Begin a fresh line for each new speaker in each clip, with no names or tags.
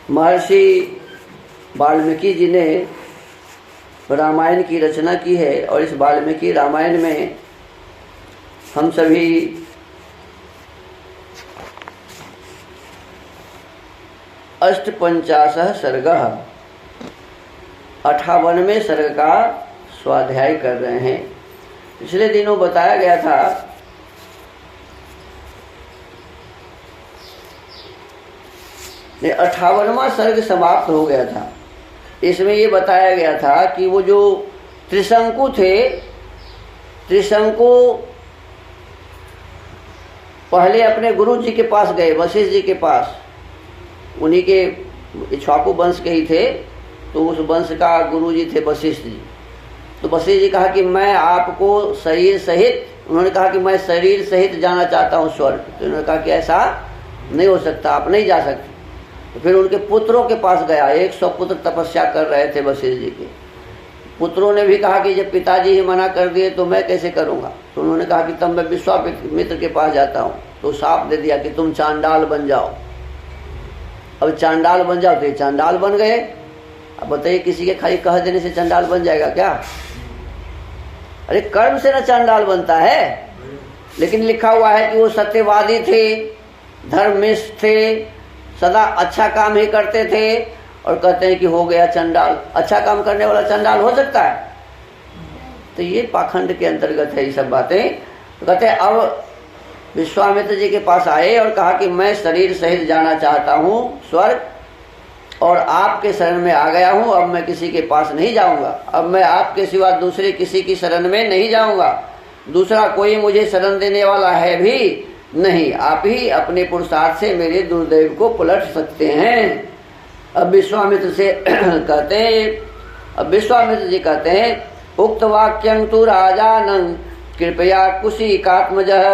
महर्षि वाल्मीकि जी ने रामायण की रचना की है और इस वाल्मीकि रामायण में हम सभी अष्टपंचाशः सर्गः 58वें सर्ग का स्वाध्याय कर रहे हैं। पिछले दिनों बताया गया था ये 58वां सर्ग समाप्त हो गया था। इसमें ये बताया गया था कि वो जो त्रिशंकु थे, त्रिशंकु पहले अपने गुरु जी के पास गए, वशिष्ठ जी के पास। उन्हीं के इक्ष्वाकु वंश के ही थे, तो उस वंश का गुरु जी थे वशिष्ठ जी। तो वशिष्ठ जी कहा कि मैं आपको शरीर सहित, उन्होंने कहा कि मैं शरीर सहित जाना चाहता हूँ स्वर्ग। तो उन्होंने कहा कि ऐसा नहीं हो सकता, आप नहीं जा सकते। तो फिर उनके पुत्रों के पास गया। 100 पुत्र तपस्या कर रहे थे वशिष्ठ जी के। पुत्रों ने भी कहा कि जब पिताजी ही मना कर दिए तो मैं कैसे करूँगा। तो उन्होंने कहा कि तब मैं विश्वामित्र के पास जाता हूँ। तो शाप दे दिया कि तुम चांडाल बन जाओ। अब चांडाल बन जाओ, तो ये चांडाल बन गए। अब बताइए, किसी के खाली कह देने से चांडाल बन जाएगा क्या? अरे कर्म से ना चांडाल बनता है। लेकिन लिखा हुआ है कि वो सत्यवादी थे, धर्मनिष्ठ थे, सदा अच्छा काम ही करते थे, और कहते हैं कि हो गया चंडाल। अच्छा काम करने वाला चंडाल हो सकता है? तो ये पाखंड के अंतर्गत है ये सब बातें। तो कहते हैं अब विश्वामित्र जी के पास आए और कहा कि मैं शरीर सहित जाना चाहता हूँ स्वर्ग, और आपके शरण में आ गया हूँ। अब मैं किसी के पास नहीं जाऊँगा। अब मैं आपके सिवा दूसरे किसी की शरण में नहीं जाऊँगा। दूसरा कोई मुझे शरण देने वाला है भी नहीं। आप ही अपने पुरुषार्थ से मेरे दुर्दैव को पलट सकते हैं। अब विश्वामित्र से कहते हैं, अब विश्वामित्र जी कहते हैं, उक्त वाक्यं तु राजानं कृपया कुशिकात्मजः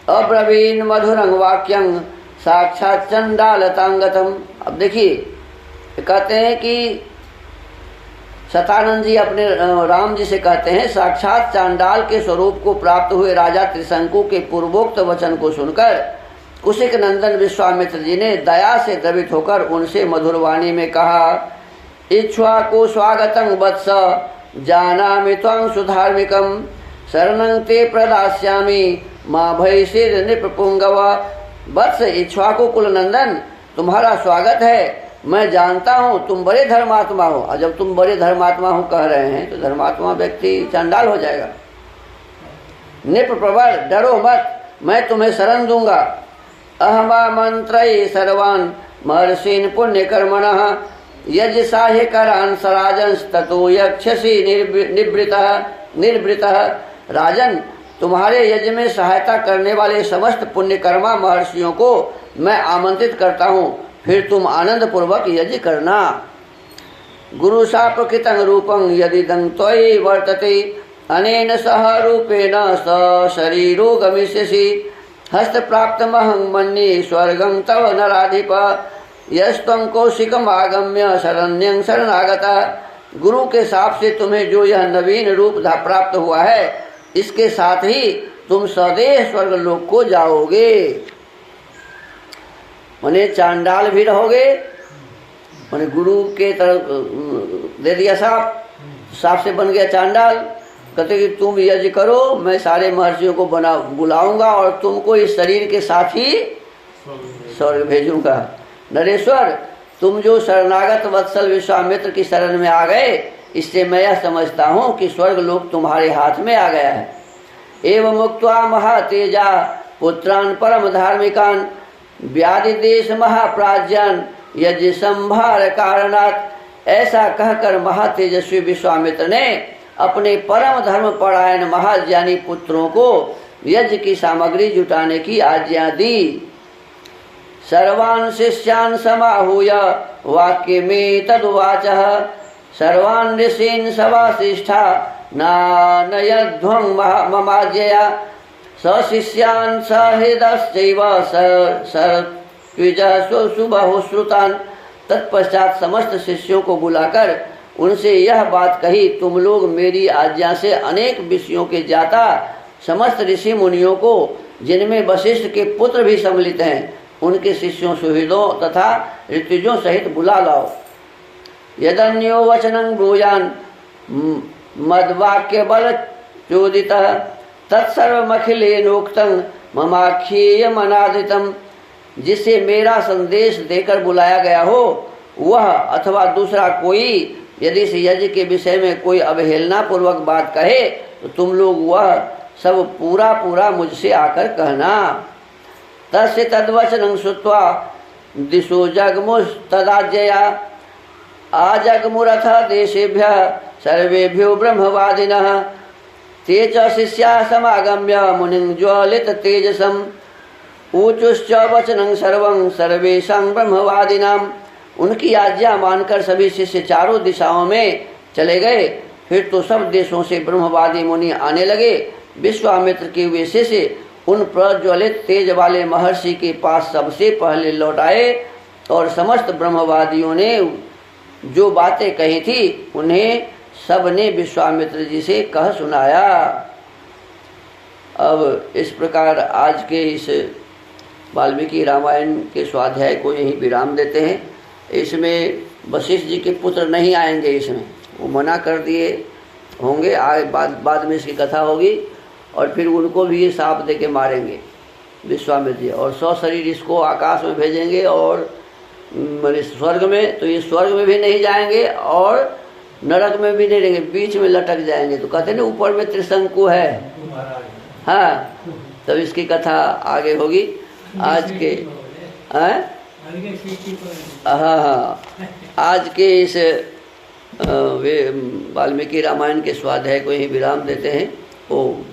अब्रवीन् मधुरं वाक्यं साक्षात् चंडालतांगतम। अब देखिए, कहते हैं कि सतानंद जी अपने राम जी से कहते हैं, साक्षात चांडाल के स्वरूप को प्राप्त हुए राजा त्रिशंकु के पूर्वोक्त वचन को सुनकर कुशिक नंदन विश्वामित्र जी ने दया से द्रवित होकर उनसे मधुर वाणी में कहा, इक्ष्वाकु स्वागतं वत्स जानामि त्वं सुधार्मिकं शरणं ते प्रदास्यामि मा भयसिर नृपपुंगव। वत्स इक्ष्वाकु कुल नंदन, तुम्हारा स्वागत है। मैं जानता हूँ तुम बड़े धर्मात्मा हो। और जब तुम बड़े धर्मात्मा हो कह रहे हैं तो धर्मात्मा व्यक्ति चांडाल हो जाएगा। नृप प्रबल, डरो मत, मैं तुम्हें शरण दूंगा। अहमा मंत्रये सर्वान् महर्षीन् पुण्यकर्मणः यज्ञसाह्य करान् सराजंस ततो यक्षसि निर्वृतः। राजन, तुम्हारे यज्ञ में सहायता करने वाले समस्त पुण्यकर्मा महर्षियों को मैं आमंत्रित करता हूँ, फिर तुम आनंद पूर्वक यज्ञ करना। गुरु शाप्रकृतं रूपं यदिदं त्वयि वर्तते अनेन सह रूपेण स शरीरो गमिष्यसि हस्त प्राप्तमहं मन्ये स्वर्गं तव नराधिप यस्त्वं कौशिकम् आगम्य शरण्यं शरणागता। गुरु के साप से तुम्हें जो यह नवीन रूप प्राप्त हुआ है, इसके साथ ही तुम सदैव स्वर्ग लोक को जाओगे। माने चांडाल भी रहोगे। माने गुरु के तरफ दे दिया साप, साप से बन गया चांडाल। कहते कि तुम यज्ञ करो, मैं सारे महर्षियों को बुलाऊंगा और तुमको इस शरीर के साथ ही स्वर्ग भेजूंगा। नरेश्वर, तुम जो शरणागत वत्सल विश्वामित्र की शरण में आ गए, इससे मैं यह समझता हूँ कि स्वर्ग लोक तुम्हारे हाथ में आ गया है। एवं मुक्त्वा महातेजा पुत्रान् परम धार्मिकान् व्याधि देश महाप्राज्यान यज्ञ संभार कारणात्। ऐसा कहकर महातेजस्वी विश्वामित्र ने अपने परम धर्म परायण महाज्ञानी पुत्रों को यज्ञ की सामग्री जुटाने की आज्ञा दी। सर्वान् शिष्यान् समाहूय वाक्य में तदुवाचः सर्वान् ऋषीन् सवासिष्ठा नानयध्वं ममाज्ञया सशिष्यान् सहृदश्चैव सर्त्विजः सुबहुश्रुतान्। तत्पश्चात समस्त शिष्यों को बुलाकर उनसे यह बात कही, तुम लोग मेरी आज्ञा से अनेक विषयों के ज्ञाता समस्त ऋषि मुनियों को, जिनमें वशिष्ठ के पुत्र भी सम्मिलित हैं, उनके शिष्यों सुहृदों तथा ऋतुजों सहित बुला लाओ। यदन्यो वचनं ब्रूयान मद्वाक्य बल चोदित तत्सर्वमखिलेनोक्तं ममाख्येयम अनादितम। जिसे मेरा संदेश देकर बुलाया गया हो वह अथवा दूसरा कोई यदि इस यज्ञ के विषय में कोई अवहेलना पूर्वक बात कहे तो तुम लोग वह सब पूरा पूरा मुझसे आकर कहना। तस्य तद्वचनं श्रुत्वा दिशो जगमुस्तदाज्ञया आजगमुरथ देशेभ्यः सर्वेभ्यो ब्रह्मवादिनः। ते च शिष्याः समागम्य मुनिं ज्वलित तेजसम् ऊचुश्च वचनं सर्वं सर्वेषां ब्रह्मवादिनाम्। उनकी आज्ञा मानकर सभी शिष्य चारों दिशाओं में चले गए। फिर तो सब देशों से ब्रह्मवादी मुनि आने लगे। विश्वामित्र के वे शिष्य उन प्रज्वलित तेज वाले महर्षि के पास सबसे पहले लौट आए और समस्त ब्रह्मवादियों ने जो बातें कही थी उन्हें सबने विश्वामित्र जी से कह सुनाया। अब इस प्रकार आज के इस वाल्मीकि रामायण के स्वाध्याय को यहीं विराम देते हैं। इसमें वशिष्ठ जी के पुत्र नहीं आएंगे, इसमें वो मना कर दिए होंगे। आगे बाद में इसकी कथा होगी और फिर उनको भी ये सांप दे के मारेंगे विश्वामित्र जी, और 100 शरीर इसको आकाश में भेजेंगे और स्वर्ग में, तो ये स्वर्ग में भी नहीं जाएंगे और नरक में भी नहीं रहेंगे, बीच में लटक जाएंगे। तो कहते ना ऊपर में त्रिशंकु है। हाँ, तब इसकी कथा आगे होगी। आज के हाँ आज के इस वाल्मीकि रामायण के स्वाध्याय को यही विराम देते हैं। ओम।